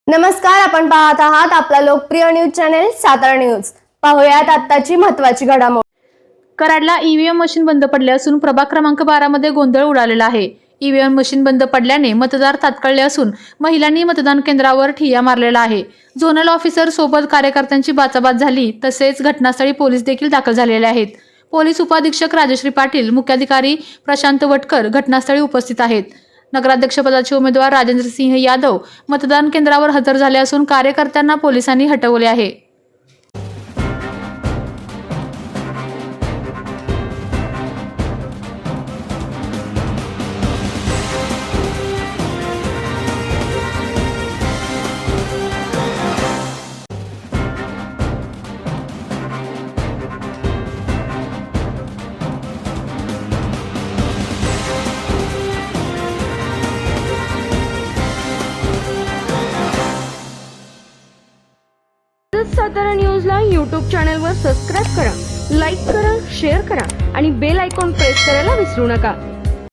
नमस्कार, आपण पाहत आहात आपला लोकप्रिय न्यूज चॅनेल सातारा न्यूज। पाहूयात आत्ताची महत्त्वाची घडामोड। कराडला ईव्हीएम मशीन बंद पडले असून प्रभाग क्रमांक 12 मध्ये गोंधळ उडालेला आहे। ईव्हीएम मशीन बंद पडल्याने मतदार तात्काळले असून महिलांनी मतदान केंद्रावर ठिय्या मारलेला आहे। झोनल ऑफिसर सोबत कार्यकर्त्यांची बाचाबाच झाली, तसेच घटनास्थळी पोलीस देखील दाखल झालेले आहेत। पोलीस उपाधीक्षक राजश्री पाटील, मुख्याधिकारी प्रशांत वटकर घटनास्थळी उपस्थित आहेत। नगराध्यक्षपदाचे उमेदवार राजेंद्र सिंह यादव मतदान केंद्रावर हजर झाले असून कार्यकर्त्यांना पोलिसांनी हटवले आहे। सातारा न्यूजला यूट्यूब चॅनलवर सबस्क्राइब करा, लाईक करा, शेअर करा आणि बेल आयकॉन प्रेस करायला विसरू नका।